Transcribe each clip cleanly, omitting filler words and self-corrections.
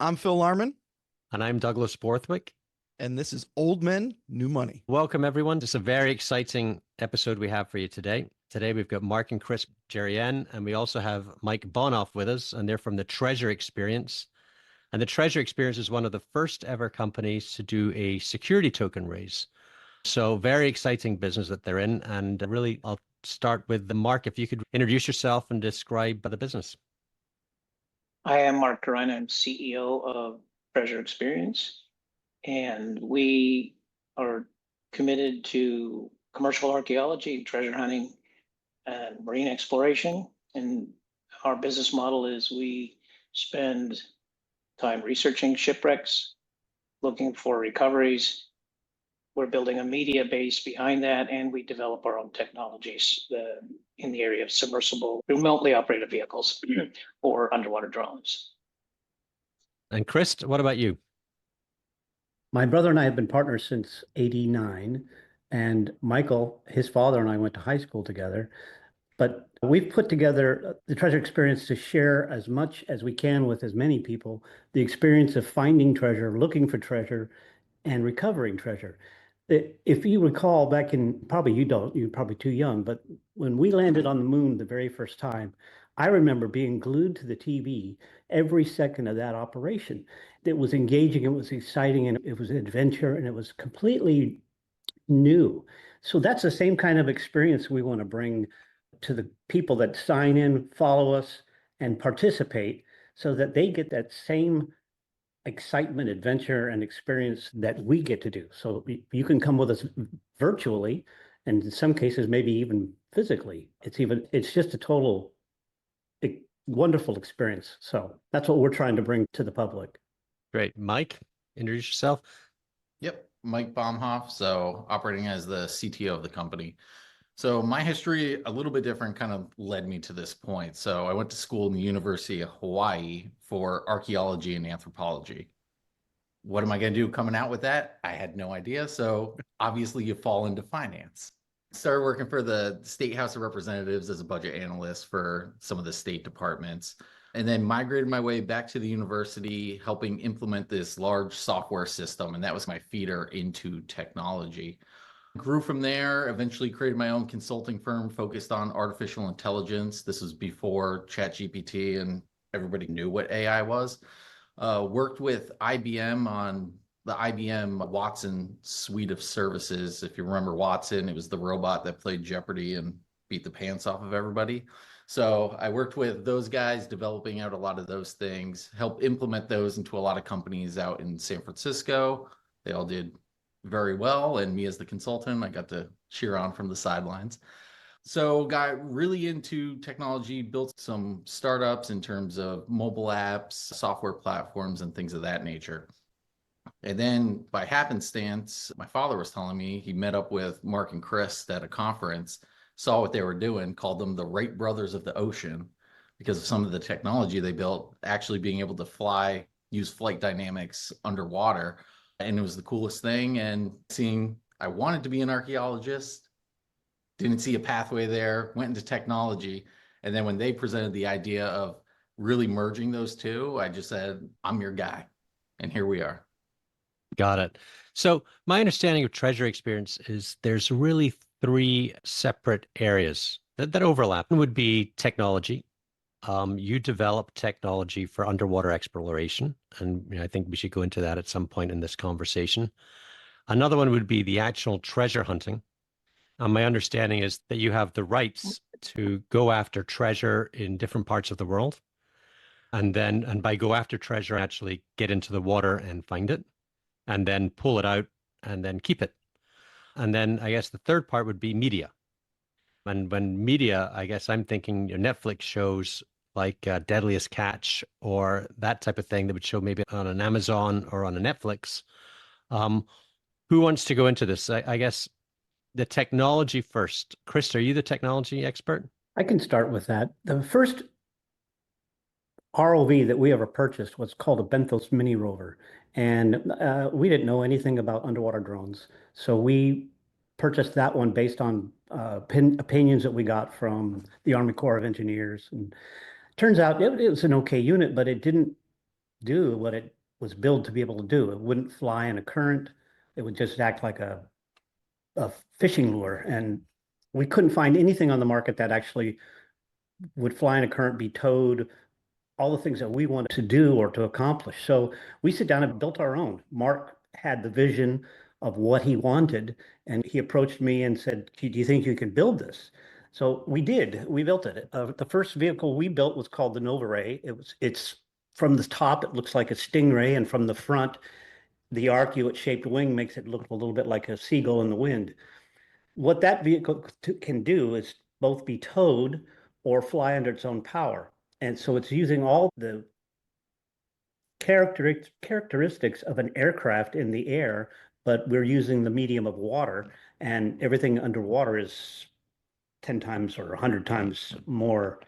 I'm Phil Larmon, And I'm Douglas Borthwick. and this is Old Men, New Money. Welcome, everyone. It's a very exciting episode we have for you today. Today, we've got Marc and Krist Geriene, and we also have Mike Bomhoff with us, and they're from the Treasure Experience. And the Treasure Experience is one of the first ever companies to do a security token raise. So very exciting business that they're in. And really, I'll start with the Marc, if you could introduce yourself and describe the business. I am Marc Geriene. I'm CEO of Treasure Experience, and we are committed to commercial archaeology, treasure hunting, and marine exploration. And our business model is we spend time researching shipwrecks, looking for recoveries. We're building a media base behind that, and we develop our own technologies in the area of submersible, remotely operated vehicles or underwater drones. And Krist, what about you? My brother and I have been partners since '89, and Michael, his father, and I went to high school together. But we've put together the Treasure Experience to share as much as we can with as many people the experience of finding treasure, looking for treasure, and recovering treasure. If you recall back in, probably you don't, you're probably too young, but when we landed on the moon the very first time, I remember being glued to the TV every second of that operation. It was engaging, it was exciting, and it was an adventure, and it was completely new. So that's the same kind of experience we want to bring to the people that sign in, follow us, and participate so that they get that same excitement, adventure, and experience that we get to do. So you can come with us virtually, and in some cases, maybe even physically. It's just a total wonderful experience. So that's what we're trying to bring to the public. Great. Mike, introduce yourself. Yep, Mike Bomhoff, so operating as the CTO of the company. So my history, a little bit different, kind of led me to this point. So I went to school in the University of Hawaii for archaeology and anthropology. What am I going to do coming out with that? I had no idea. So obviously you fall into finance. Started working for the State House of Representatives as a budget analyst for some of the state departments, and then migrated my way back to the university, helping implement this large software system. And that was my feeder into technology. Grew from there, eventually created my own consulting firm focused on artificial intelligence. This was before ChatGPT and everybody knew what AI was. Worked with IBM on the IBM Watson suite of services. If you remember Watson, it was the robot that played Jeopardy and beat the pants off of everybody. So I worked with those guys, developing out a lot of those things, helped implement those into a lot of companies out in San Francisco. They all did very well, and me as the consultant, I got to cheer on from the sidelines. So got really into technology, built some startups in terms of mobile apps, software platforms, and things of that nature. And then by happenstance, my father was telling me he met up with Marc and Krist at a conference, saw what they were doing, called them the Wright brothers of the ocean because of some of the technology they built, actually being able to fly, use flight dynamics underwater. And it was the coolest thing. And I wanted to be an archaeologist, didn't see a pathway there, went into technology. And then when they presented the idea of really merging those two, I just said, I'm your guy. And here we are. Got it. So my understanding of Treasure Experience is there's really three separate areas that overlap. One would be technology. You develop technology for underwater exploration, and I think we should go into that at some point in this conversation. Another one would be the actual treasure hunting. My understanding is that you have the rights to go after treasure in different parts of the world, and by go after treasure, actually get into the water and find it, and then pull it out and then keep it. And then I guess the third part would be media. And when media, I guess I'm thinking Netflix shows like Deadliest Catch or that type of thing that would show maybe on an Amazon or on a Netflix. Who wants to go into this? I guess the technology first. Krist, are you the technology expert? I can start with that. The first ROV that we ever purchased was called a Benthos Mini Rover. And we didn't know anything about underwater drones. So we purchased that one based on opinions that we got from the Army Corps of Engineers. And turns out it was an okay unit, but it didn't do what it was built to be able to do. It wouldn't fly in a current. It would just act like a fishing lure. And we couldn't find anything on the market that actually would fly in a current, be towed, all the things that we wanted to do or to accomplish. So we sit down and built our own. Mark had the vision of what he wanted, and he approached me and said, "Do you think you can build this?" So we did. We built it. The first vehicle we built was called the Nova Ray. It's from the top, it looks like a stingray, and from the front, the arcuate-shaped wing makes it look a little bit like a seagull in the wind. What that vehicle can do is both be towed or fly under its own power. And so it's using all the characteristics of an aircraft in the air, but we're using the medium of water, and everything underwater is 10 times or 100 times more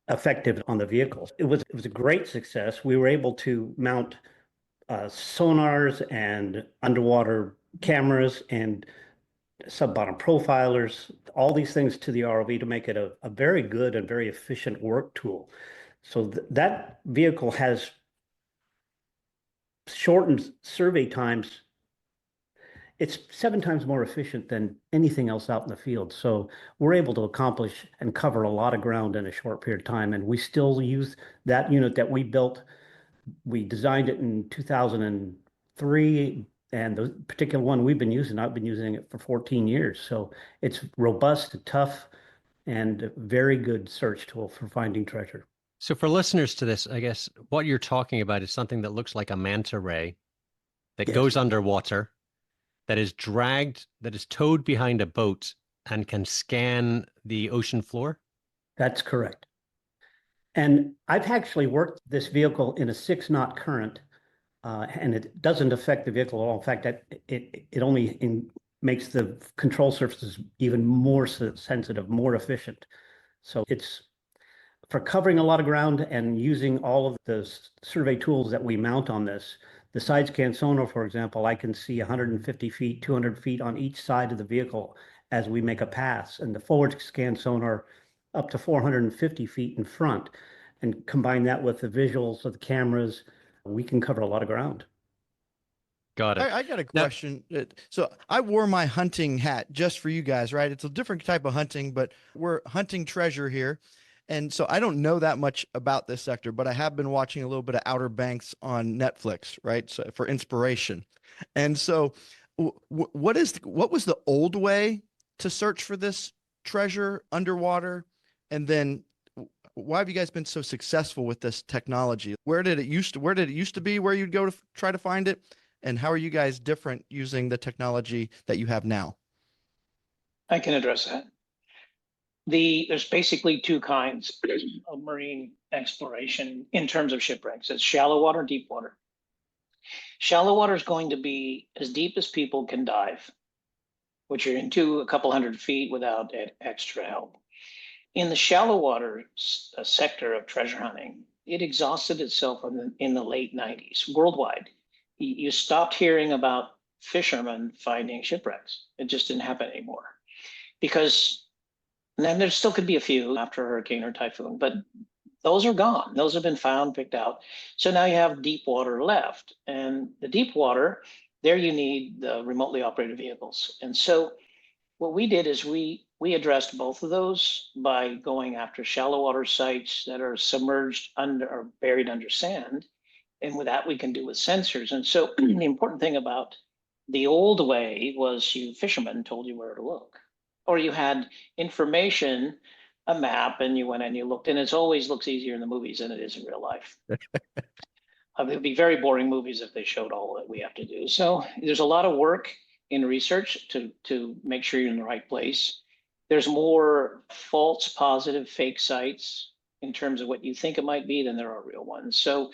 effective on the vehicles. It was a great success. We were able to mount sonars and underwater cameras and sub-bottom profilers, all these things to the ROV to make it a very good and very efficient work tool. So that vehicle has shortened survey times. It's 7 times more efficient than anything else out in the field. So we're able to accomplish and cover a lot of ground in a short period of time. And we still use that unit that we built. We designed it in 2003. And the particular one we've been using, I've been using it for 14 years. So it's robust, tough, and a very good search tool for finding treasure. So for listeners to this, I guess what you're talking about is something that looks like a manta ray that Yes. goes underwater, that is dragged, that is towed behind a boat and can scan the ocean floor? That's correct. And I've actually worked this vehicle in a 6-knot current, and it doesn't affect the vehicle at all. In fact, it only makes the control surfaces even more sensitive, more efficient. So it's for covering a lot of ground and using all of the survey tools that we mount on this. The side scan sonar, for example, I can see 150 feet, 200 feet on each side of the vehicle as we make a pass, and the forward scan sonar up to 450 feet in front. And combine that with the visuals of the cameras, we can cover a lot of ground. Got it. I got a question. So I wore my hunting hat just for you guys, right? It's a different type of hunting, but we're hunting treasure here. And so I don't know that much about this sector, but I have been watching a little bit of Outer Banks on Netflix, right? So for inspiration. And so what was the old way to search for this treasure underwater? And then why have you guys been so successful with this technology? Where did it used to be where you'd go to try to find it? And how are you guys different using the technology that you have now? I can address that. There's basically 2 kinds of marine exploration in terms of shipwrecks. It's shallow water, deep water. Shallow water is going to be as deep as people can dive, which are into a couple hundred feet without extra help. In the shallow water sector of treasure hunting, it exhausted itself in the late 90s worldwide. You stopped hearing about fishermen finding shipwrecks. It just didn't happen anymore. Because then there still could be a few after a hurricane or typhoon, but those are gone. Those have been found, picked out. So now you have deep water left. And the deep water, there you need the remotely operated vehicles. And so what we did is we addressed both of those by going after shallow water sites that are submerged under or buried under sand. And with that, we can do with sensors. And so the important thing about the old way was fishermen told you where to look, or you had information, a map, and you went and you looked. And it always looks easier in the movies than it is in real life. It would be very boring movies if they showed all that we have to do. So there's a lot of work in research to make sure you're in the right place. There's more false positive fake sites in terms of what you think it might be than there are real ones. So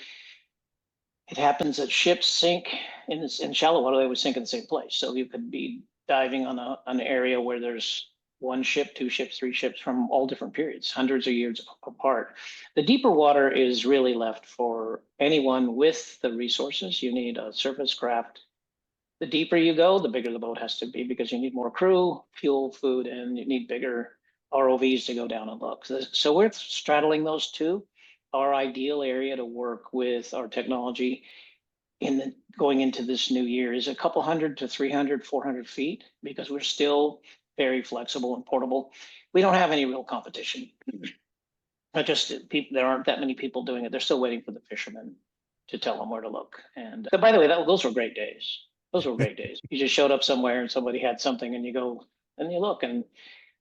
it happens that ships sink in shallow water, they would sink in the same place. So you could be diving on an area where there's 1 ship, 2 ships, 3 ships from all different periods, hundreds of years apart. The deeper water is really left for anyone with the resources. You need a surface craft. The deeper you go, the bigger the boat has to be because you need more crew, fuel, food, and you need bigger ROVs to go down and look. So we're straddling those 2. our ideal area to work with our technology going into this new year is a couple hundred to 300, 400 feet, because we're still very flexible and portable. We don't have any real competition. But just people, there aren't that many people doing it. They're still waiting for the fishermen to tell them where to look. And by the way, those were great days. Those were great days. You just showed up somewhere and somebody had something, and you go and you look, and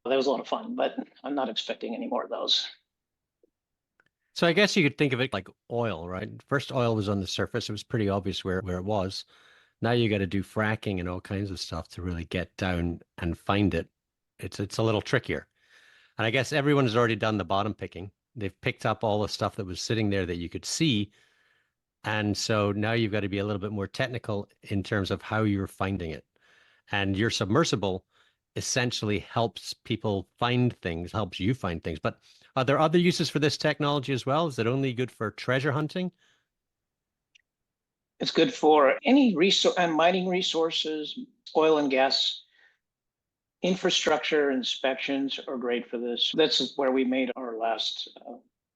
that was a lot of fun. But I'm not expecting any more of those. So I guess you could think of it like oil, right? First, oil was on the surface. It was pretty obvious where it was. Now you got to do fracking and all kinds of stuff to really get down and find it. It's a little trickier. And I guess everyone has already done the bottom picking. They've picked up all the stuff that was sitting there that you could see. And so now you've got to be a little bit more technical in terms of how you're finding it. And your submersible essentially helps people find things, helps you find things. But are there other uses for this technology as well? Is it only good for treasure hunting? It's good for any resource and mining resources, oil and gas. Infrastructure inspections are great for this. This where we made our last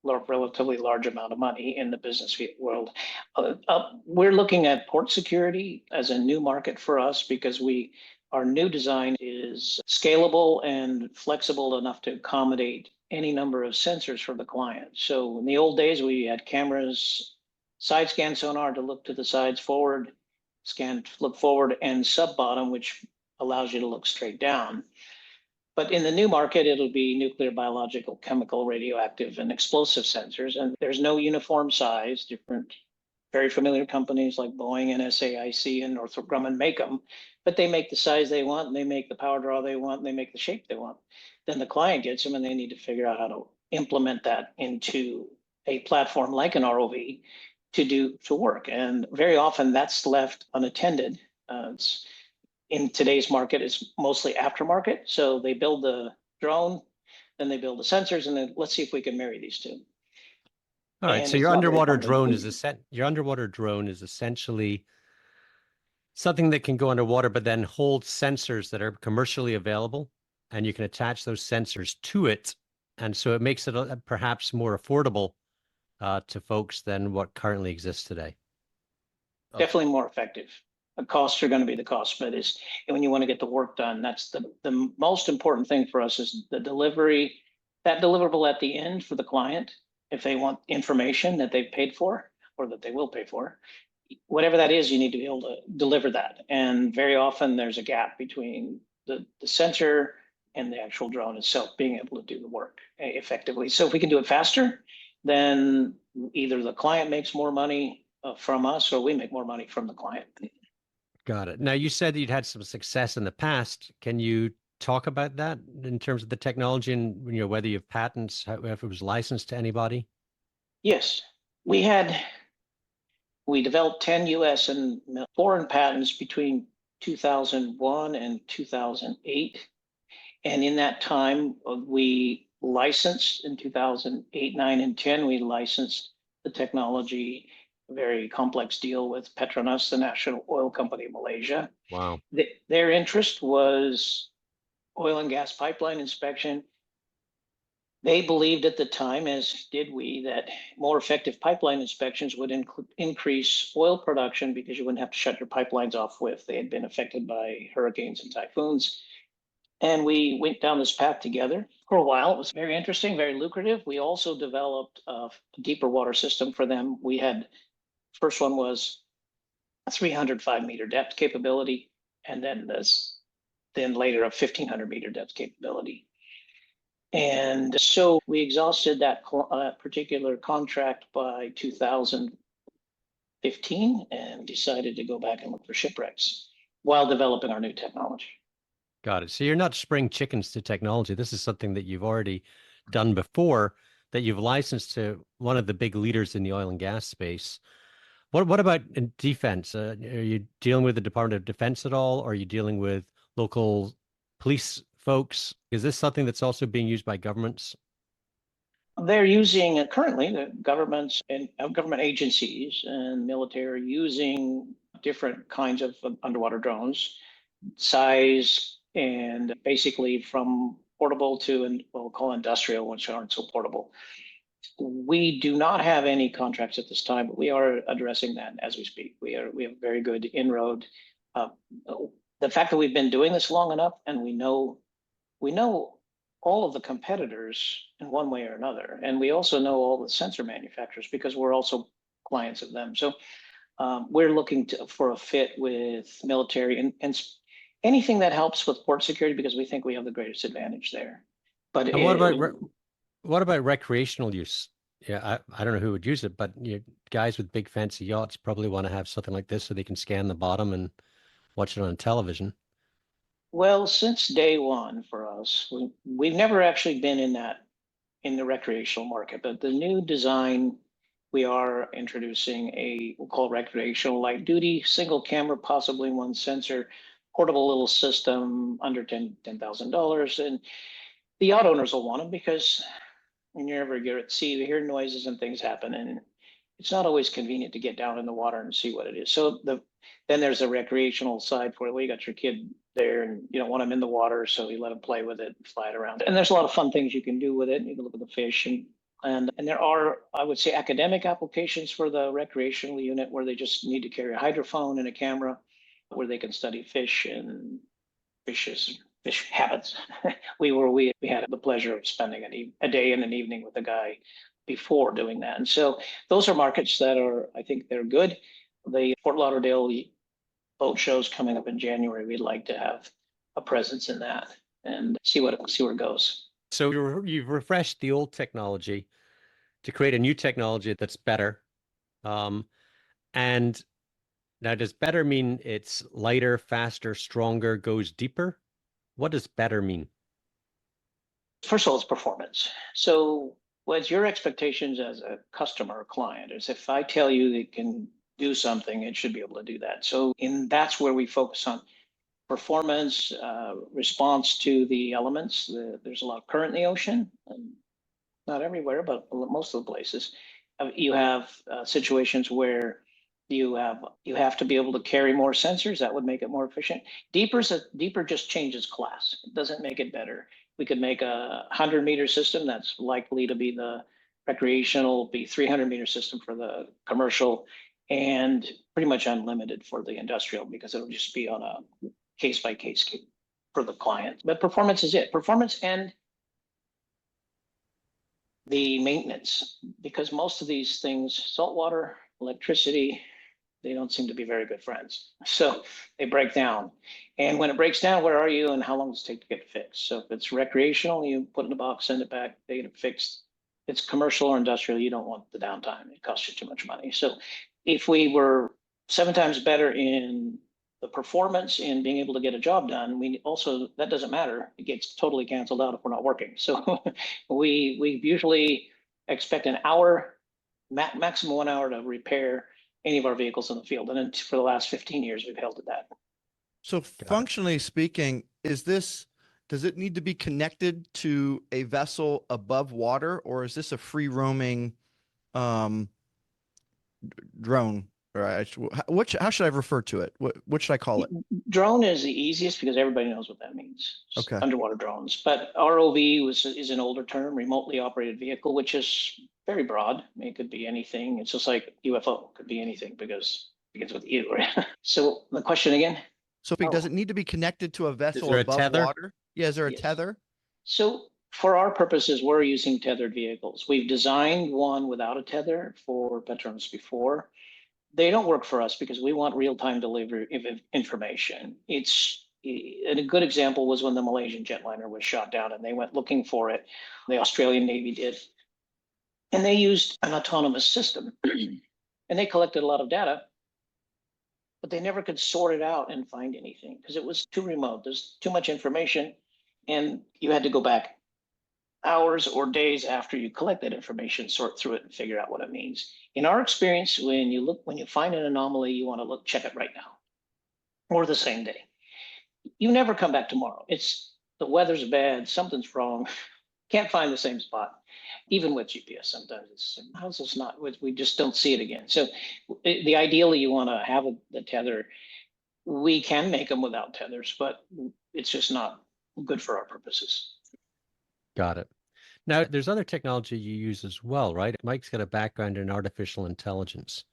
relatively large amount of money in the business world. We're looking at port security as a new market for us, because our new design is scalable and flexible enough to accommodate any number of sensors for the client. So in the old days, we had cameras, side scan sonar to look to the sides, forward scan to look forward, and sub bottom, which allows you to look straight down. But in the new market, it'll be nuclear, biological, chemical, radioactive, and explosive sensors. And there's no uniform size. Different, very familiar companies like Boeing and SAIC and Northrop Grumman make them, but they make the size they want, and they make the power draw they want, and they make the shape they want. Then the client gets them, and they need to figure out how to implement that into a platform like an ROV to work. And very often that's left unattended. In today's market, it's mostly aftermarket. So they build the drone, then they build the sensors, and then let's see if we can marry these two. All right. And So it's your not very underwater common. drone is essentially something that can go underwater, but then hold sensors that are commercially available, and you can attach those sensors to it. And so it makes it perhaps more affordable to folks than what currently exists today. Definitely more effective. The costs are going to be the cost, but when you want to get the work done, that's the most important thing for us is the delivery, that deliverable at the end for the client. If they want information that they've paid for or that they will pay for, whatever that is, you need to be able to deliver that. And very often there's a gap between the sensor and the actual drone itself being able to do the work effectively. So if we can do it faster, then either the client makes more money from us, or we make more money from the client. Got it. Now, you said that you'd had some success in the past. Can you talk about that in terms of the technology and whether you have patents, if it was licensed to anybody? Yes, we developed 10 US and foreign patents between 2001 and 2008. And in that time, we licensed in 2008, 9, and 10, we licensed the technology, a very complex deal with Petronas, the national oil company of Malaysia. Wow. Their interest was oil and gas pipeline inspection. They believed at the time, as did we, that more effective pipeline inspections would increase oil production, because you wouldn't have to shut your pipelines off if they had been affected by hurricanes and typhoons. And we went down this path together for a while. It was very interesting, very lucrative. We also developed a deeper water system for them. First one was a 305 meter depth capability, and then later a 1,500 meter depth capability. And so we exhausted that particular contract by 2015 and decided to go back and look for shipwrecks while developing our new technology. Got it. So you're not spring chickens to technology. This is something that you've already done before, that you've licensed to one of the big leaders in the oil and gas space. What about in defense? Are you dealing with the Department of Defense at all? Or are you dealing with local police folks? Is this something that's also being used by governments? They're using currently the governments and government agencies and military are using different kinds of underwater drones, size, and basically from portable to, and we'll call industrial, which aren't so portable. We do not have any contracts at this time, but we are addressing that as we speak. We have very good inroad. The fact that we've been doing this long enough, and we know all of the competitors in one way or another, and we also know all the sensor manufacturers because we're also clients of them. So we're looking for a fit with military and anything that helps with port security, because we think we have the greatest advantage there. But And what about recreational use? Yeah, I don't know who would use it, but guys with big fancy yachts probably want to have something like this so they can scan the bottom and watch it on television. well, since day one for us, we've never actually been in the recreational market, but the new design, we are introducing we'll call recreational light duty, single camera, possibly one sensor, portable little system under $10,000. And the yacht owners will want them because when you're ever at sea, you hear noises and things happen, and it's not always convenient to get down in the water and see what it is. So then there's a recreational side for it. Well, you got your kid there and you don't want them in the water, so you let them play with it, fly it around. And there's a lot of fun things you can do with it. You can look at the fish and there are, I would say, academic applications for the recreational unit where they just need to carry a hydrophone and a camera where they can study fish and fish habits. We had the pleasure of spending a day and an evening with a guy before doing that. And so those are markets that I think they're good. The Fort Lauderdale boat show's coming up in January. We'd like to have a presence in that and see where it goes. So you've refreshed the old technology to create a new technology that's better. And now, does better mean it's lighter, faster, stronger, goes deeper? What does better mean? First of all, it's performance. So what's your expectations as a customer or client is if I tell you it can do something, it should be able to do that. So that's where we focus on performance, response to the elements. There's a lot of current in the ocean, not everywhere, but most of the places. You have situations where you have to be able to carry more sensors. That would make it more efficient. Deeper just changes class. It doesn't make it better. We could make a 100-meter system that's likely to be the recreational, be 300-meter system for the commercial, and pretty much unlimited for the industrial because it'll just be on a case-by-case for the client. But performance is it. Performance and the maintenance, because most of these things, saltwater, electricity, they don't seem to be very good friends. So they break down. And when it breaks down, where are you and how long does it take to get it fixed? So if it's recreational, you put it in a box, send it back, they get it fixed. If it's commercial or industrial, you don't want the downtime. It costs you too much money. So if we were 7 times better in the performance in being able to get a job done, that doesn't matter. It gets totally canceled out if we're not working. So we usually expect an hour, maximum 1 hour to repair any of our vehicles in the field. And then for the last 15 years, we've held to that. So functionally speaking, does it need to be connected to a vessel above water, or is this a free roaming drone? Right. How should I refer to it? What should I call it? Drone is the easiest because everybody knows what that means. Okay. Underwater drones. But ROV is an older term, remotely operated vehicle, which is very broad. I mean, it could be anything. It's just like UFO, it could be anything because it begins with U, right? So the question again? So does it need to be connected to a vessel there a above tether? water? Yeah, is there a Yes. tether? So for our purposes, we're using tethered vehicles. We've designed one without a tether for Petronas before. They don't work for us because we want real-time delivery of information. And a good example was when the Malaysian jetliner was shot down and they went looking for it. The Australian Navy did. And they used an autonomous system and they collected a lot of data, but they never could sort it out and find anything because it was too remote. There's too much information and you had to go back hours or days after you collect that information, sort through it and figure out what it means. In our experience, when you find an anomaly, you want to check it right now or the same day. You never come back tomorrow. The weather's bad, something's wrong, can't find the same spot. Even with GPS, sometimes how's this not? We just don't see it again. So ideally you want to have the tether. We can make them without tethers, but it's just not good for our purposes. Got it. Now, there's other technology you use as well, right? Mike's got a background in artificial intelligence.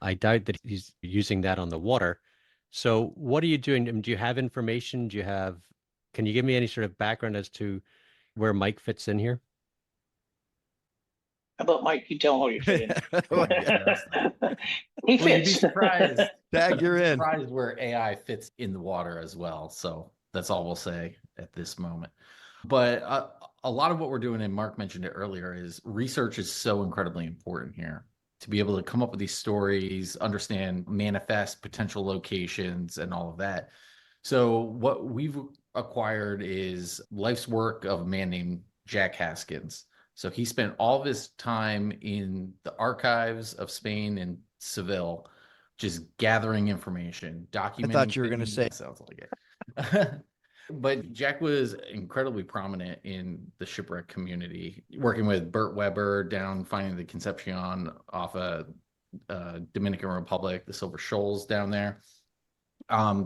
I doubt that he's using that on the water. So what are you doing? I mean, do you have information? Can you give me any sort of background as to where Mike fits in here? How about Mike, you tell him where you fit in. Oh, He Well, you'd be fits. surprised. Tag, you're in. Surprised where AI fits in the water as well. So that's all we'll say at this moment. But a lot of what we're doing, and Mark mentioned it earlier, is research is so incredibly important here to be able to come up with these stories, understand, manifest potential locations, and all of that. So what we've acquired is life's work of a man named Jack Haskins. So he spent all of his time in the archives of Spain and Seville, just gathering information, documenting. I thought you were going to say. Sounds like it. But Jack was incredibly prominent in the shipwreck community, working with Bert Weber down finding the Concepcion off of Dominican Republic, the Silver Shoals down there.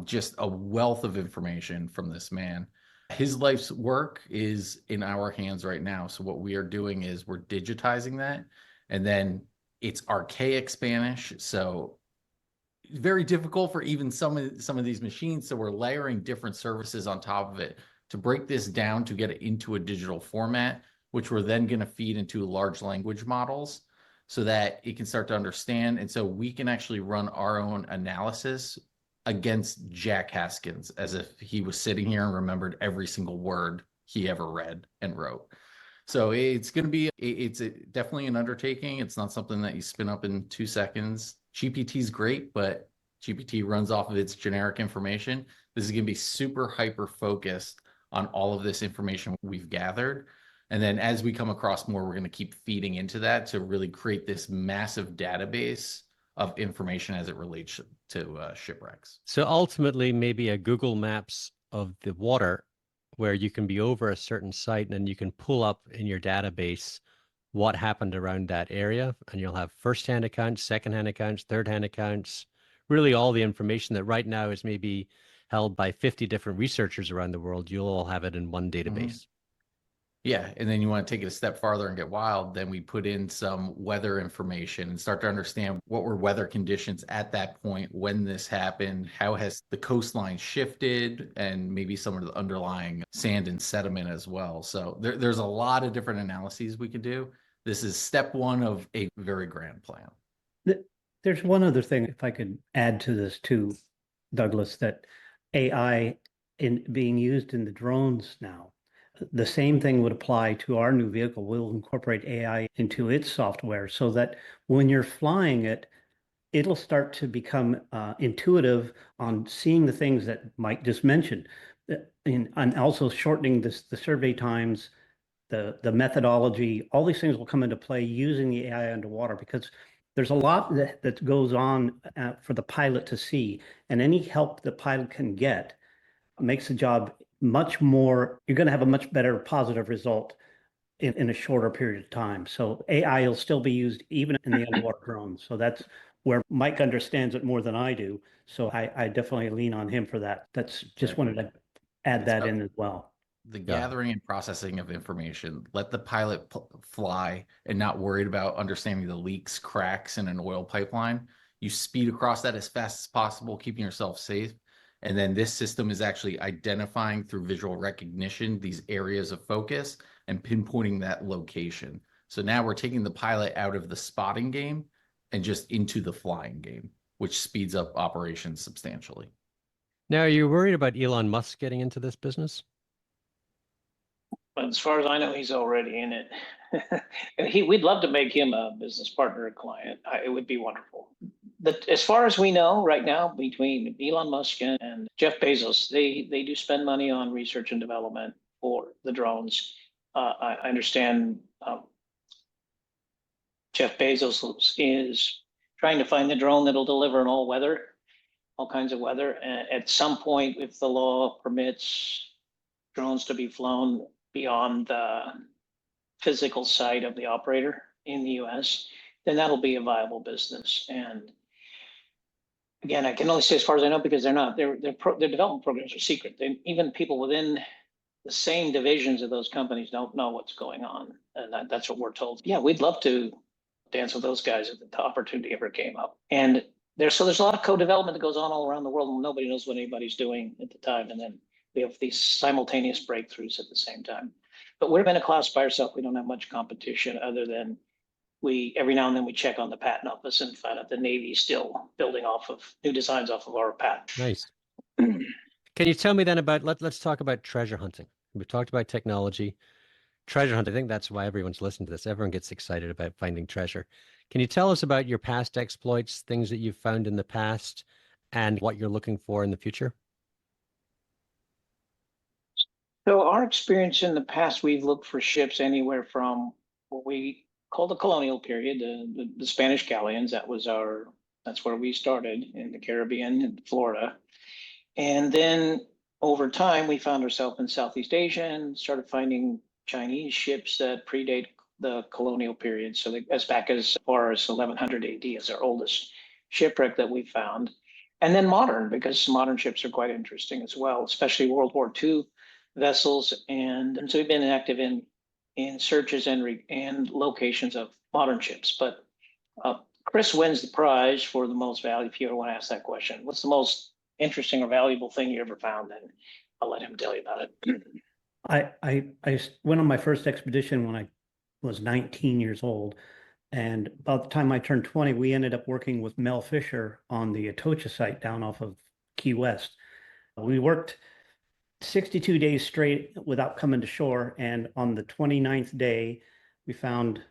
Just a wealth of information from this man. His life's work is in our hands right now. So what we are doing is we're digitizing that, and then it's archaic Spanish. So very difficult for even some of these machines. So we're layering different services on top of it to break this down to get it into a digital format, which we're then going to feed into large language models so that it can start to understand. And so we can actually run our own analysis against Jack Haskins as if he was sitting here and remembered every single word he ever read and wrote. So it's going to be, it's definitely an undertaking. It's not something that you spin up in 2 seconds. GPT is great, but GPT runs off of its generic information. This is going to be super hyper focused on all of this information we've gathered. And then as we come across more, we're going to keep feeding into that to really create this massive database of information as it relates to shipwrecks. So ultimately, maybe a Google Maps of the water where you can be over a certain site and then you can pull up in your database what happened around that area. And you'll have first-hand accounts, second-hand accounts, third-hand accounts, really all the information that right now is maybe held by 50 different researchers around the world. You'll all have it in one database. Mm-hmm. Yeah, and then you want to take it a step farther and get wild, then we put in some weather information and start to understand what were weather conditions at that point when this happened, how has the coastline shifted, and maybe some of the underlying sand and sediment as well. So there's a lot of different analyses we can do. This is step one of a very grand plan. There's one other thing, if I could add to this too, Douglas, that AI being used in the drones now. The same thing would apply to our new vehicle. We'll incorporate AI into its software so that when you're flying it, it'll start to become intuitive on seeing the things that Mike just mentioned, and also shortening the survey times, the methodology. All these things will come into play using the AI underwater, because there's a lot that goes on for the pilot to see, and any help the pilot can get makes the job much more, you're going to have a much better positive result in a shorter period of time. So AI will still be used even in the underwater drones. So that's where Mike understands it more than I do. So I definitely lean on him for that. That's just wanted to add that in as well. The gathering and processing of information, let the pilot fly and not worried about understanding the leaks, cracks in an oil pipeline. You speed across that as fast as possible, keeping yourself safe. And then this system is actually identifying through visual recognition these areas of focus and pinpointing that location. So now we're taking the pilot out of the spotting game and just into the flying game, which speeds up operations substantially. Now, are you worried about Elon Musk getting into this business? But as far as I know, he's already in it. We'd love to make him a business partner, a client. It would be wonderful. As far as we know right now, between Elon Musk and Jeff Bezos, they do spend money on research and development for the drones. I understand Jeff Bezos is trying to find the drone that'll deliver in all kinds of weather. At some point, if the law permits drones to be flown beyond the physical site of the operator in the US, then that'll be a viable business. And again, I can only say as far as I know, because their development programs are secret. Even people within the same divisions of those companies don't know what's going on. And that's what we're told. Yeah, we'd love to dance with those guys if the opportunity ever came up. And there's a lot of co-development that goes on all around the world, and nobody knows what anybody's doing at the time. And then we have these simultaneous breakthroughs at the same time. But we're in a class by ourselves. We don't have much competition other than every now and then we check on the patent office and find out the Navy's still building off of new designs off of our patent. Nice. Can you tell me then about, let's talk about treasure hunting. We've talked about technology. Treasure hunt, I think that's why everyone's listening to this. Everyone gets excited about finding treasure. Can you tell us about your past exploits, things that you've found in the past, and what you're looking for in the future? So our experience in the past, we've looked for ships anywhere from what we call the colonial period, the Spanish galleons. That's where we started in the Caribbean and Florida. And then over time, we found ourselves in Southeast Asia and started finding Chinese ships that predate the colonial period. So as back as far as 1100 AD is our oldest shipwreck that we found. And then modern, because modern ships are quite interesting as well, especially World War II vessels. And so we've been active in searches and locations of modern ships. But Chris wins the prize for the most value. If you ever want to ask that question, what's the most interesting or valuable thing you ever found? Then I'll let him tell you about it. I went on my first expedition when I was 19 years old. And about the time I turned 20, we ended up working with Mel Fisher on the Atocha site down off of Key West. We worked 62 days straight without coming to shore. And on the 29th day, we found,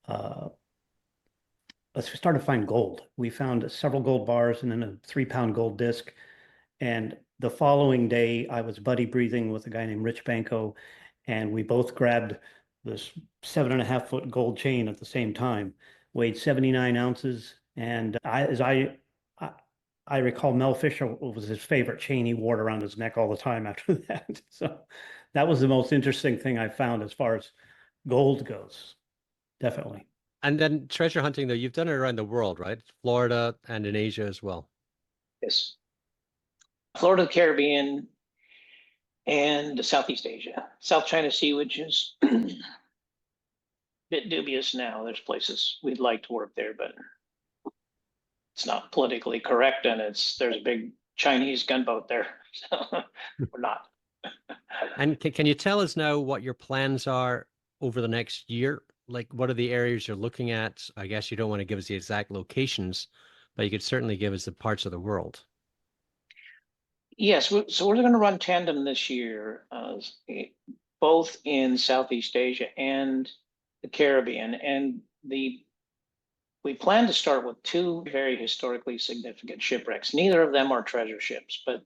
we started to find gold. We found several gold bars and then a 3-pound gold disc. And the following day, I was buddy breathing with a guy named Rich Banco, and we both grabbed this 7.5-foot gold chain at the same time, weighed 79 ounces. And as I recall, Mel Fisher was his favorite chain. He wore it around his neck all the time after that. So that was the most interesting thing I found as far as gold goes, definitely. And then treasure hunting, though, you've done it around the world, right? Florida and in Asia as well. Yes. Florida, the Caribbean, and Southeast Asia. South China Sea, which is a bit dubious now. There's places we'd like to work there, but it's not politically correct, and there's a big Chinese gunboat there. So we're not. And can you tell us now what your plans are over the next year? Like, what are the areas you're looking at? I guess you don't want to give us the exact locations, but you could certainly give us the parts of the world. Yes, so we're going to run tandem this year, both in Southeast Asia and the Caribbean. And we plan to start with 2 very historically significant shipwrecks. Neither of them are treasure ships, but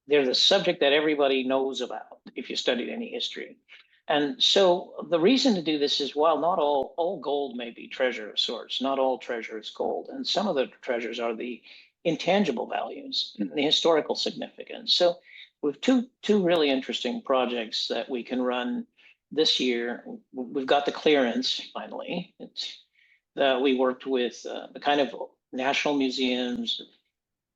they're the subject that everybody knows about if you studied any history. And so the reason to do this is, while not all gold may be treasure of sorts, not all treasure is gold. And some of the treasures are the intangible values, the historical significance. So we have two really interesting projects that we can run this year. We've got the clearance finally. We worked with the kind of national museums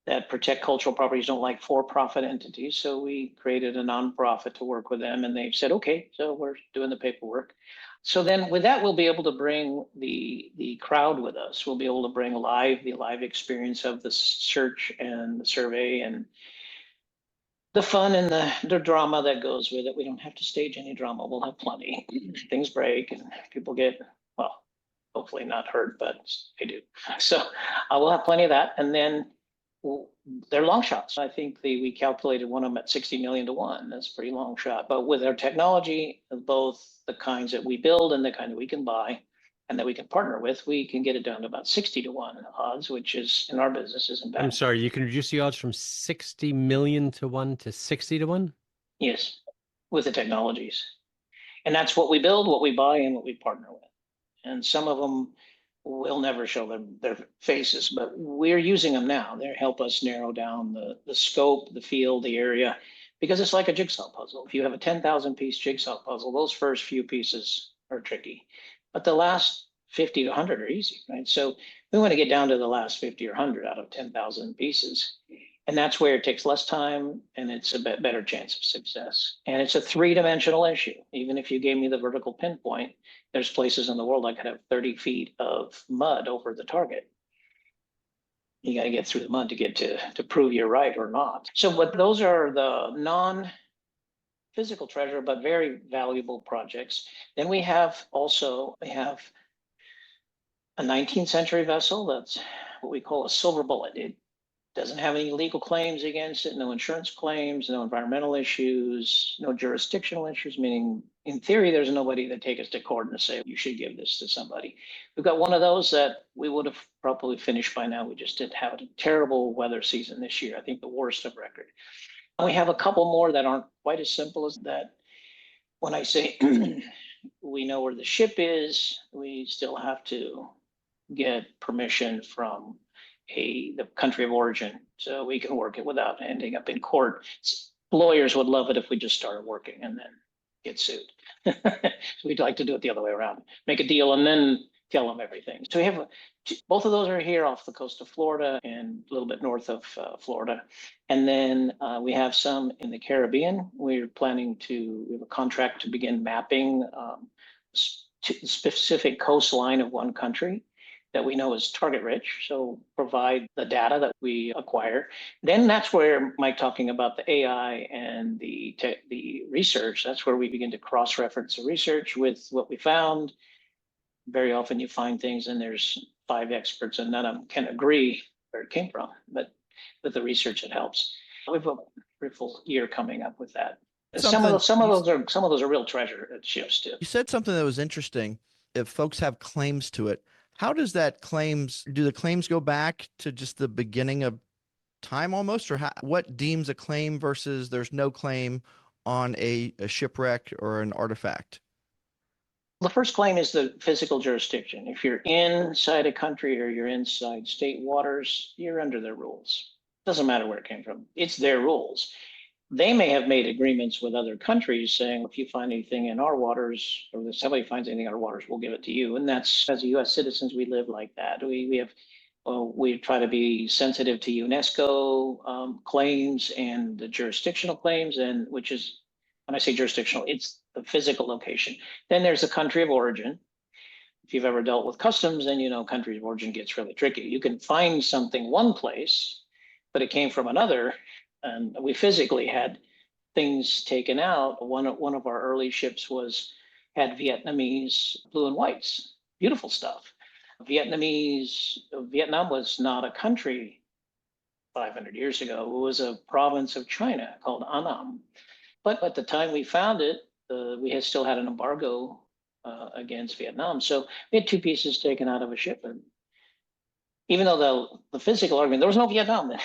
that protect cultural properties, don't like for-profit entities. So we created a nonprofit to work with them, and they've said, okay, so we're doing the paperwork. So then with that, we'll be able to bring the crowd with us. We'll be able to bring the live experience of the search and the survey and the fun and the drama that goes with it. We don't have to stage any drama. We'll have plenty. Things break and people get, well, hopefully not hurt, but they do. So we'll have plenty of that. And then they're long shots. I think we calculated one of them at 60 million to 1. That's a pretty long shot. But with our technology, both the kinds that we build and the kind that we can buy and that we can partner with, we can get it down to about 60 to 1 odds, which is, in our business, isn't bad. I'm sorry, you can reduce the odds from 60 million to 1 to 60 to 1? Yes, with the technologies. And that's what we build, what we buy, and what we partner with. And some of them will never show their faces, but we're using them now. They help us narrow down the scope, the field, the area, because it's like a jigsaw puzzle. If you have a 10,000 piece jigsaw puzzle, those first few pieces are tricky, but the last 50 to 100 are easy, right? So we want to get down to the last 50 or 100 out of 10,000 pieces. And that's where it takes less time and it's a better chance of success. And it's a three-dimensional issue. Even if you gave me the vertical pinpoint, there's places in the world I could have 30 feet of mud over the target. You got to get through the mud to get to prove you're right or not. So, but those are the non-physical treasure, but very valuable projects. Then we have a 19th century vessel. That's what we call a silver bullet. It doesn't have any legal claims against it, no insurance claims, no environmental issues, no jurisdictional issues, meaning in theory, there's nobody that take us to court and say, you should give this to somebody. We've got one of those that we would have probably finished by now. We just did have a terrible weather season this year. I think the worst of record. We have a couple more that aren't quite as simple as that. When I say we know where the ship is, we still have to get permission from the country of origin, so we can work it without ending up in court. Lawyers would love it if we just started working and then get sued. So we'd like to do it the other way around, make a deal and then tell them everything. So we have both of those are here off the coast of Florida and a little bit north of Florida. And then we have some in the Caribbean. We have a contract to begin mapping to the specific coastline of one country that we know is target rich, so provide the data that we acquire. Then that's where Mike talking about the AI and the research, that's where we begin to cross-reference the research with what we found. Very often you find things and there's 5 experts and none of them can agree where it came from, but with the research it helps. We have a pretty full year coming up with that. Some of those are real treasure ships too. You said something that was interesting. If folks have claims to it, how does do the claims go back to just the beginning of time almost, or what deems a claim versus there's no claim on a shipwreck or an artifact? The first claim is the physical jurisdiction. If you're inside a country or you're inside state waters, you're under their rules. Doesn't matter where it came from. It's their rules. They may have made agreements with other countries saying, if you find anything in our waters, or if somebody finds anything in our waters, we'll give it to you. And that's, as US citizens, we live like that. We try to be sensitive to UNESCO claims and the jurisdictional claims, and which is, when I say jurisdictional, it's the physical location. Then there's the country of origin. If you've ever dealt with customs, then you know country of origin gets really tricky. You can find something one place, but it came from another. And we physically had things taken out. One of our early ships had Vietnamese blue and whites, beautiful stuff. Vietnam was not a country 500 years ago. It was a province of China called Annam. But at the time we found it, we still had an embargo against Vietnam. So we had 2 pieces taken out of a ship. And even though the physical argument, there was no Vietnam then.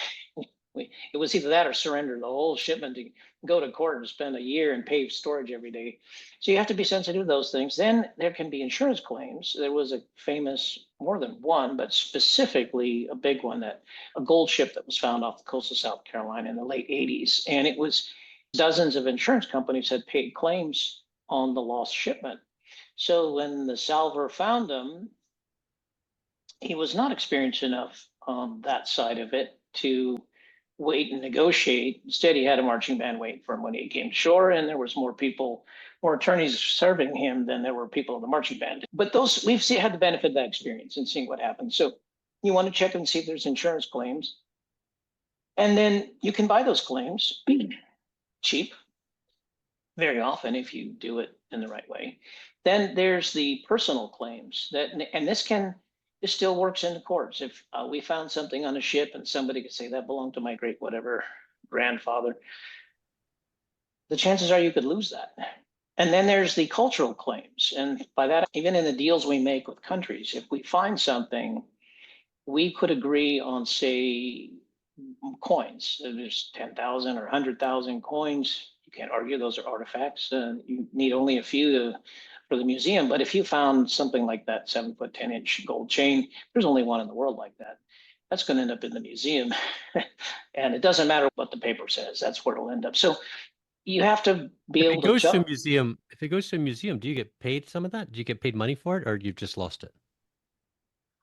It was either that or surrender the whole shipment to go to court and spend a year and pay storage every day. So you have to be sensitive to those things. Then there can be insurance claims. There was a famous, more than one, but specifically a big one, that a gold ship that was found off the coast of South Carolina in the late 80s. And it was dozens of insurance companies had paid claims on the lost shipment. So when the salver found him, he was not experienced enough on that side of it to wait and negotiate. Instead, he had a marching band wait for him when he came to shore, and there was more attorneys serving him than there were people in the marching band. But we've had the benefit of that experience and seeing what happens. So you want to check and see if there's insurance claims. And then you can buy those claims cheap, very often, if you do it in the right way. Then there's the personal claims and this still works in the courts. If we found something on a ship and somebody could say that belonged to my great whatever grandfather, the chances are you could lose that. And then there's the cultural claims. And by that, even in the deals we make with countries, if we find something, we could agree on, say, coins. There's 10,000 or 100,000 coins. You can't argue those are artifacts. You need only a few for the museum. But if you found something like that 7-foot, 10-inch gold chain, there's only one in the world like that. That's going to end up in the museum. And it doesn't matter what the paper says. That's where it'll end up. So you have to be able to. If it goes to a museum, do you get paid some of that? Do you get paid money for it, or you've just lost it?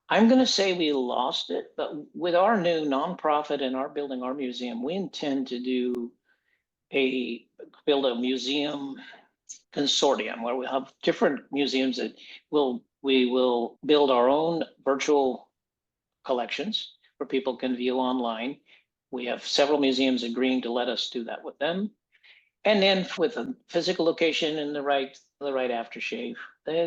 I'm going to say we lost it, but with our new nonprofit and our building our museum, we intend to build a museum consortium where we have different museums that we will build our own virtual collections where people can view online. We have several museums agreeing to let us do that with them. And then with a physical location and the right aftershave,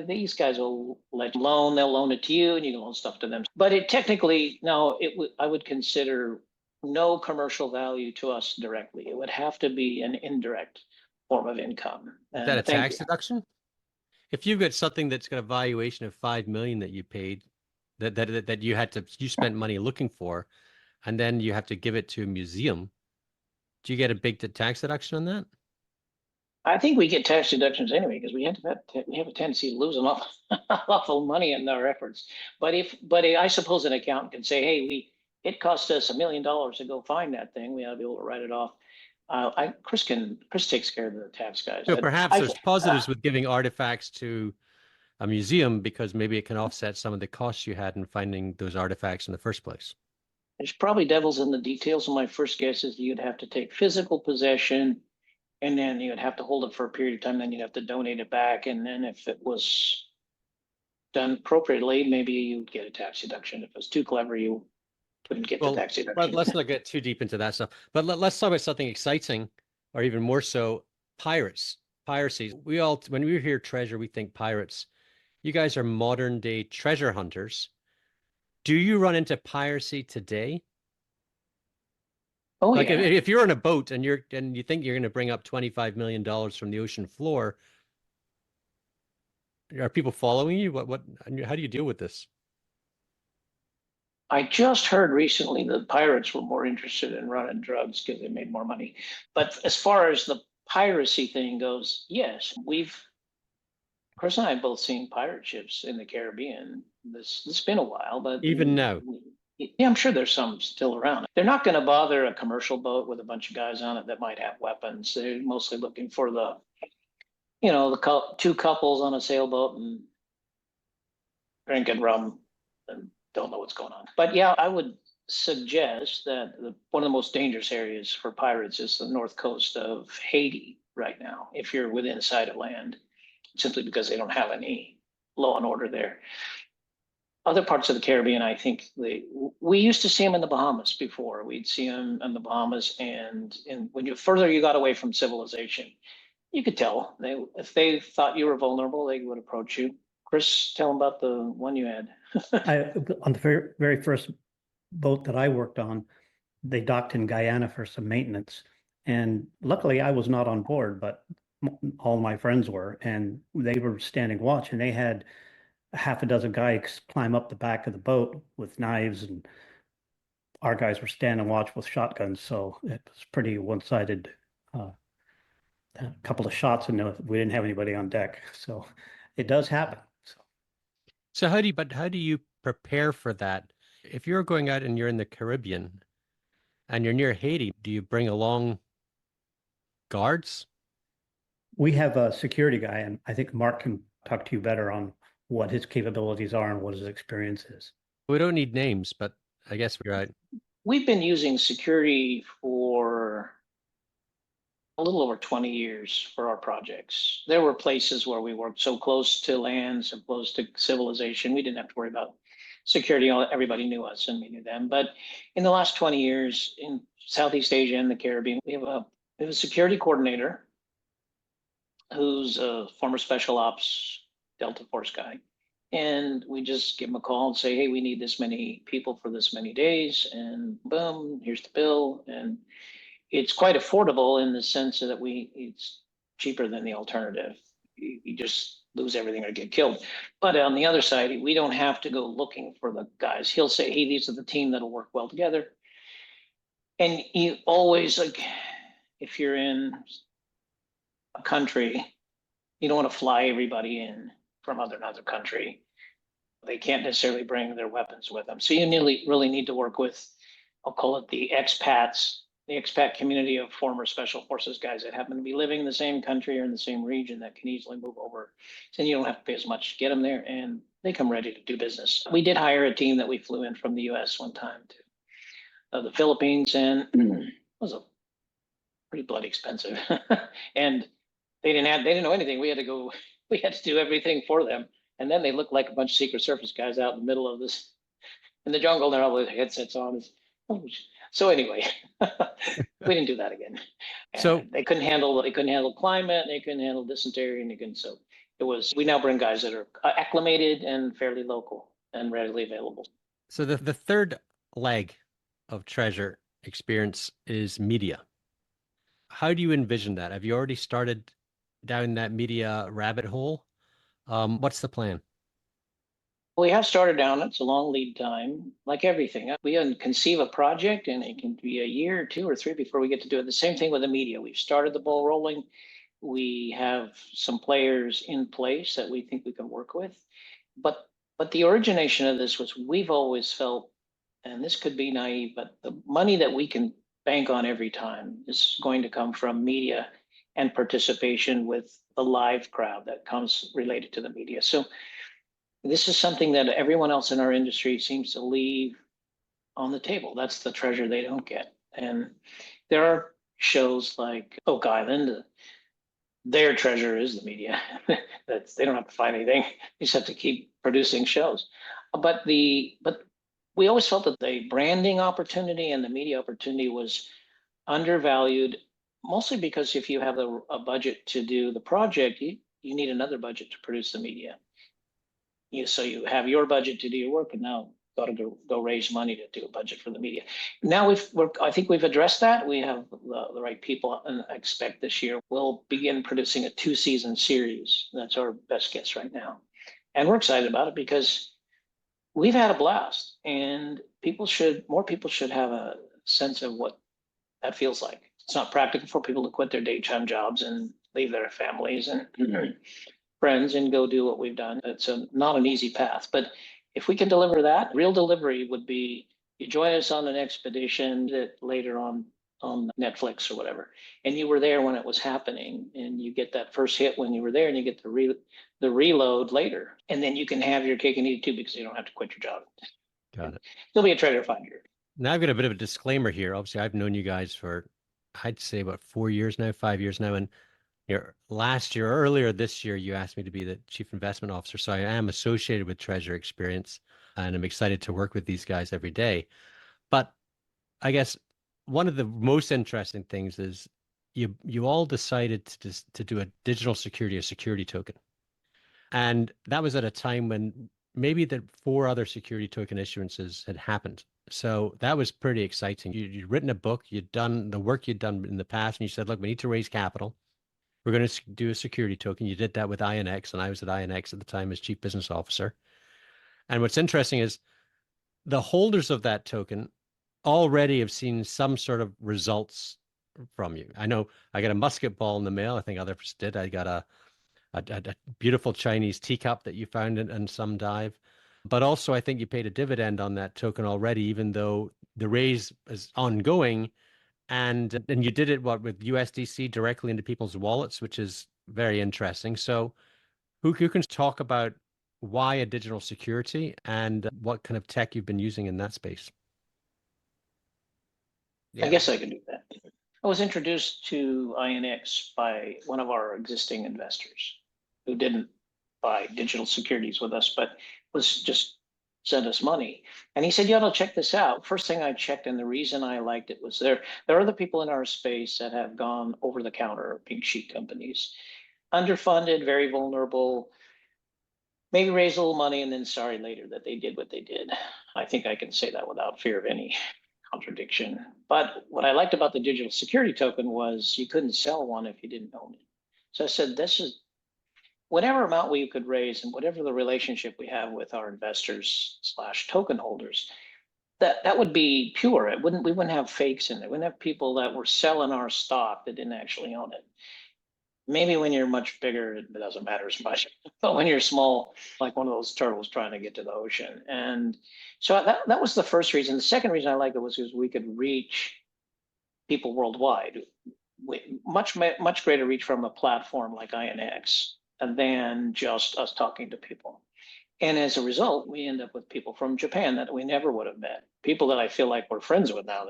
these guys will they'll loan it to you and you can loan stuff to them. But it technically, no, I would consider no commercial value to us directly. It would have to be an indirect form of income. Is that a Thank tax you. deduction? If you've got something that's got a valuation of 5 million that you paid, that you spent money looking for, and then you have to give it to a museum, do you get a big tax deduction on that? I think we get tax deductions anyway because we have a tendency to lose an awful money in our efforts. But I suppose an accountant can say, hey, it cost us $1 million to go find that thing. We ought to be able to write it off. Chris takes care of the tax guys. So perhaps there's positives with giving artifacts to a museum because maybe it can offset some of the costs you had in finding those artifacts in the first place. There's probably devils in the details. And my first guess is you'd have to take physical possession, and then you'd have to hold it for a period of time. Then you'd have to donate it back, and then if it was done appropriately, maybe you'd get a tax deduction. If it was too clever, you wouldn't get the tax deduction. Let's not get too deep into that stuff. But let's talk about something exciting, or even more so, piracy. When we hear treasure, we think pirates. You guys are modern day treasure hunters. Do you run into piracy today? Oh, like yeah. if you're on a boat and you think you're going to bring up $25 million from the ocean floor, are people following you? How do you deal with this? I just heard recently that pirates were more interested in running drugs because they made more money. But as far as the piracy thing goes, yes, Chris and I have both seen pirate ships in the Caribbean. It's been a while, but even now, yeah, I'm sure there's some still around. They're not going to bother a commercial boat with a bunch of guys on it that might have weapons. They're mostly looking for the two couples on a sailboat and drinking rum and don't know what's going on. But yeah, I would suggest that one of the most dangerous areas for pirates is the north coast of Haiti right now, if you're within sight of land, simply because they don't have any law and order there. Other parts of the Caribbean, I think we used to see them in the Bahamas before. We'd see them in the Bahamas, and when further you got away from civilization, you could tell if they thought you were vulnerable, they would approach you. Chris, tell them about the one you had. On the very, very first boat that I worked on, they docked in Guyana for some maintenance. And luckily I was not on board, but all my friends were, and they were standing watch, and they had half a dozen guys climb up the back of the boat with knives, and our guys were standing watch with shotguns. So it was pretty one-sided. A couple of shots, and we didn't have anybody on deck. So it does happen. So how do you prepare for that? If you're going out and you're in the Caribbean and you're near Haiti, do you bring along guards? We have a security guy, and I think Mark can talk to you better on what his capabilities are and what his experience is. We don't need names, but I guess we're right. We've been using security for a little over 20 years for our projects. There were places where we worked so close to land, so close to civilization, we didn't have to worry about security. Everybody knew us and we knew them. But in the last 20 years in Southeast Asia and the Caribbean, we have a security coordinator who's a former special ops Delta Force guy. And we just give them a call and say, hey, we need this many people for this many days. And boom, here's the bill. And it's quite affordable in the sense that it's cheaper than the alternative. You just lose everything or get killed. But on the other side, we don't have to go looking for the guys. He'll say, hey, these are the team that'll work well together. And you always, if you're in a country, you don't want to fly everybody in from another country. They can't necessarily bring their weapons with them. So you really need to work with, I'll call it the expats, the expat community of former special forces guys that happen to be living in the same country or in the same region that can easily move over. So you don't have to pay as much to get them there. And they come ready to do business. We did hire a team that we flew in from the US one time to the Philippines, and it was a pretty bloody expensive. And they didn't know anything. We had to do everything for them. And then they looked like a bunch of Secret Service guys out in the middle of this in the jungle. They're all with headsets on. So anyway, we didn't do that again. And So they couldn't handle climate, they couldn't handle dysentery, and they couldn't. So we now bring guys that are acclimated and fairly local and readily available. So the third leg of treasure experience is media. How do you envision that? Have you already started down that media rabbit hole? What's the plan? We have started down. It's a long lead time, like everything. We conceive a project, and it can be a year or 2 or 3 before we get to do it. The same thing with the media. We've started the ball rolling. We have some players in place that we think we can work with. But the origination of this was, we've always felt, and this could be naive, but the money that we can bank on every time is going to come from media and participation with the live crowd that comes related to the media. So this is something that everyone else in our industry seems to leave on the table. That's the treasure they don't get. And there are shows like Oak Island. Their treasure is the media. They don't have to find anything. They just have to keep producing shows. But we always felt that the branding opportunity and the media opportunity was undervalued, mostly because if you have a budget to do the project, you need another budget to produce the media. So you have your budget to do your work, and now got to go raise money to do a budget for the media. Now I think we've addressed that. We have the right people, and I expect this year we'll begin producing a 2-season series. That's our best guess right now, and we're excited about it because we've had a blast, and more people should have a sense of what that feels like. It's not practical for people to quit their daytime jobs and leave their families and friends and go do what we've done. It's not an easy path, but if we can deliver that, real delivery would be, you join us on an expedition that later on Netflix or whatever, and you were there when it was happening, and you get that first hit when you were there, and you get the reload later, and then you can have your cake and eat it too, because you don't have to quit your job. Got it. You'll be a treasure finder. Now I've got a bit of a disclaimer here. Obviously, I've known you guys for, I'd say, about 4 years now, 5 years now, and earlier this year, you asked me to be the chief investment officer. So I am associated with Treasure Experience, and I'm excited to work with these guys every day. But I guess one of the most interesting things is you all decided to do a digital security, a security token. And that was at a time when maybe the 4 other security token issuances had happened. So that was pretty exciting. You'd written a book, you'd done the work you'd done in the past, and you said, look, we need to raise capital. We're going to do a security token. You did that with INX, and I was at INX at the time as chief business officer. And what's interesting is the holders of that token already have seen some sort of results from you. I know I got a musket ball in the mail. I think others did. I got a beautiful Chinese teacup that you found in some dive. But also, I think you paid a dividend on that token already, even though the raise is ongoing. And you did it with USDC directly into people's wallets, which is very interesting. So who can talk about why a digital security and what kind of tech you've been using in that space? Yeah. I guess I can do that. I was introduced to INX by one of our existing investors who didn't buy digital securities with us, but was just sent us money. And he said, you ought to check this out. First thing I checked, and the reason I liked it was there are other people in our space that have gone over the counter, pink sheet companies, underfunded, very vulnerable, maybe raised a little money and then sorry later that they did what they did. I think I can say that without fear of any contradiction. But what I liked about the digital security token was you couldn't sell one if you didn't own it. So I said, this is whatever amount we could raise and whatever the relationship we have with our investors / token holders, that would be pure. We wouldn't have fakes in it. We wouldn't have people that were selling our stock that didn't actually own it. Maybe when you're much bigger, it doesn't matter as much. But when you're small, like one of those turtles trying to get to the ocean. And so that was the first reason. The second reason I liked it was because we could reach people worldwide. Much greater reach from a platform like INX than just us talking to people. And as a result, we end up with people from Japan that we never would have met. People that I feel like we're friends with now.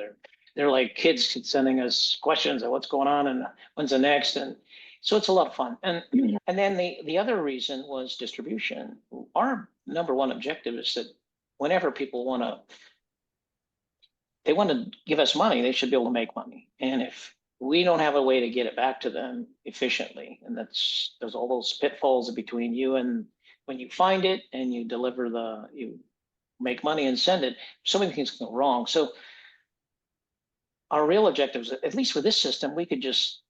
They're like kids sending us questions of what's going on and when's the next. And so it's a lot of fun. And then the other reason was distribution. Our number one objective is that whenever people want to give us money, they should be able to make money. And if we don't have a way to get it back to them efficiently, and there's all those pitfalls between you and when you find it and you you make money and send it, so many things can go wrong. So our real objective is, at least with this system, we could just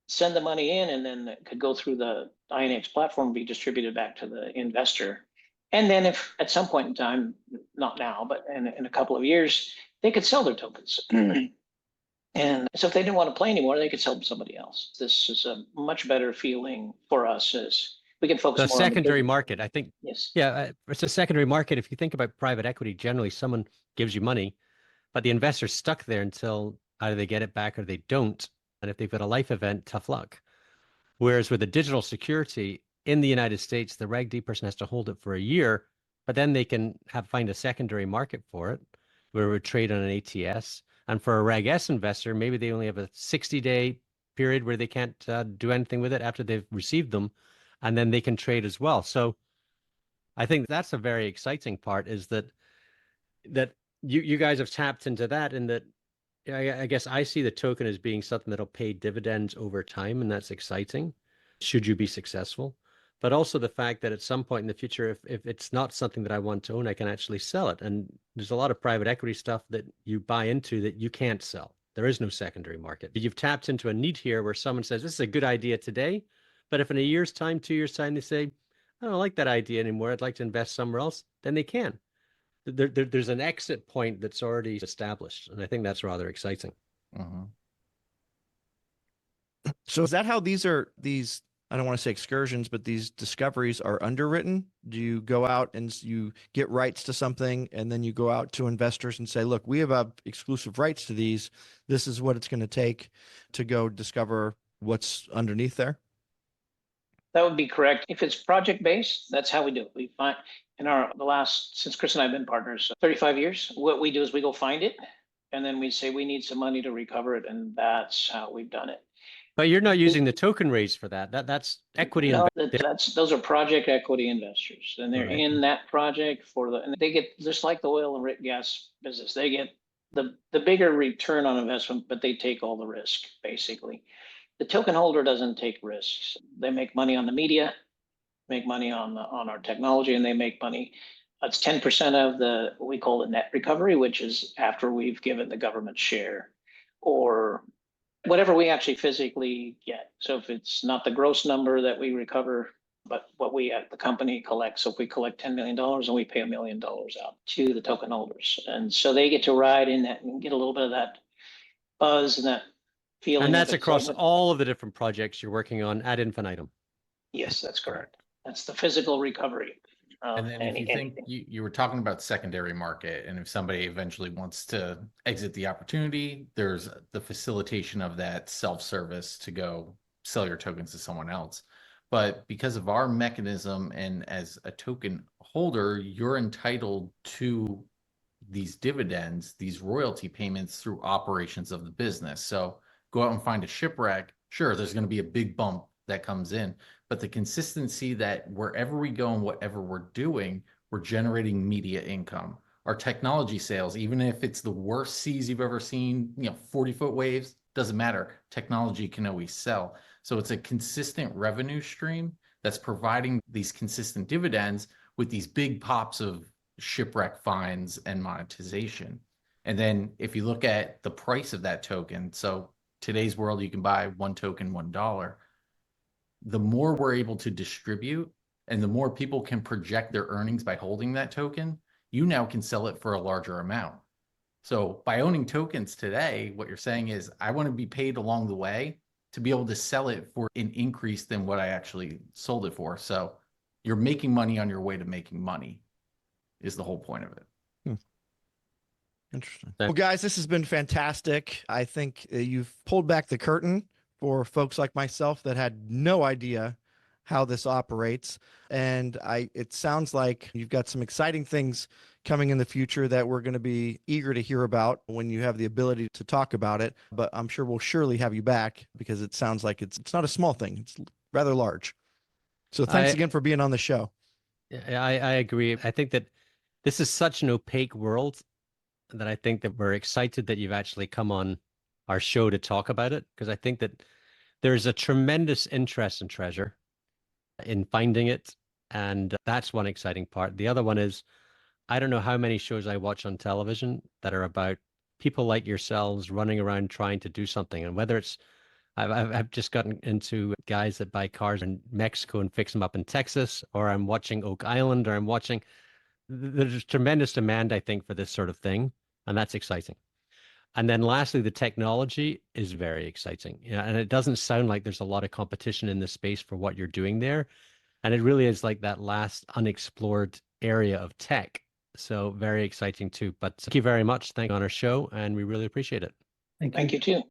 send the money in and then it could go through the INX platform and be distributed back to the investor. And then if at some point in time, not now, but in a couple of years, they could sell their tokens. And so if they didn't want to play anymore, they could sell them to somebody else. This is a much better feeling for us as we can focus The more on the secondary business. market, I think. Yes. Yeah, it's a secondary market. If you think about private equity, generally someone gives you money, but the investor's stuck there until either they get it back or they don't. And if they've got a life event, tough luck. Whereas with a digital security in the United States, the Reg D person has to hold it for a year, but then they can find a secondary market for it where it would trade on an ATS. And for a Reg S investor, maybe they only have a 60-day period where they can't do anything with it after they've received them, and then they can trade as well. So I think that's a very exciting part, is that you guys have tapped into that, and that I guess I see the token as being something that'll pay dividends over time, and that's exciting, should you be successful. But also the fact that at some point in the future, if it's not something that I want to own, I can actually sell it. And there's a lot of private equity stuff that you buy into that you can't sell. There is no secondary market. You've tapped into a need here where someone says, this is a good idea today, but if in a year's time, 2 years' time, they say, I don't like that idea anymore, I'd like to invest somewhere else, then they can. There's an exit point that's already established. And I think that's rather exciting. Mm-hmm. So is that how these, I don't want to say excursions, but these discoveries are underwritten? Do you go out and you get rights to something, and then you go out to investors and say, look, we have exclusive rights to these. This is what it's going to take to go discover what's underneath there? That would be correct. If it's project-based, that's how we do it. We find since Chris and I have been partners, 35 years, what we do is we go find it, and then we say we need some money to recover it, and that's how we've done it. But you're not using the token raise for that. That's equity. No, those are project equity investors, and they're Right. in that project and they get, just like the oil and gas business, they get the bigger return on investment, but they take all the risk, basically. The token holder doesn't take risks. They make money on the media, make money on our technology, and they make money. It's 10% of we call the net recovery, which is after we've given the government share or whatever we actually physically get. So if it's not the gross number that we recover, but what we at the company collects. So if we collect $10 million, and we pay $1 million out to the token holders. And so they get to ride in that and get a little bit of that buzz and that feeling. And that's across all of the different projects you're working on ad infinitum. Yes, that's correct. That's the physical recovery. And then if you think you were talking about secondary market, and if somebody eventually wants to exit the opportunity, there's the facilitation of that self-service to go sell your tokens to someone else. But because of our mechanism, and as a token holder, you're entitled to these dividends, these royalty payments through operations of the business. So go out and find a shipwreck. Sure, there's going to be a big bump that comes in, but the consistency that wherever we go and whatever we're doing, we're generating media income. Our technology sales, even if it's the worst seas you've ever seen, 40-foot waves, doesn't matter. Technology can always sell. So it's a consistent revenue stream that's providing these consistent dividends with these big pops of shipwreck finds and monetization. And then if you look at the price of that token, so today's world, you can buy one token, $1. The more we're able to distribute and the more people can project their earnings by holding that token, you now can sell it for a larger amount. So by owning tokens today, what you're saying is, I want to be paid along the way to be able to sell it for an increase than what I actually sold it for. So you're making money on your way to making money is the whole point of it. Interesting. Well, guys, this has been fantastic. I think you've pulled back the curtain for folks like myself that had no idea how this operates. And it sounds like you've got some exciting things coming in the future that we're going to be eager to hear about when you have the ability to talk about it. But I'm sure we'll surely have you back, because it sounds like it's not a small thing. It's rather large. So thanks again for being on the show. I agree. I think that this is such an opaque world that I think that we're excited that you've actually come on our show to talk about it, because I think that there's a tremendous interest in treasure, in finding it. And that's one exciting part. The other one is, I don't know how many shows I watch on television that are about people like yourselves running around trying to do something. And whether it's, I've just gotten into guys that buy cars in Mexico and fix them up in Texas, or I'm watching Oak Island, or I'm watching, there's tremendous demand, I think, for this sort of thing. And that's exciting. And then lastly, the technology is very exciting. And it doesn't sound like there's a lot of competition in this space for what you're doing there. And it really is like that last unexplored area of tech. So very exciting too. But thank you very much. Thank you on our show, and we really appreciate it. Thank you. Thank you too.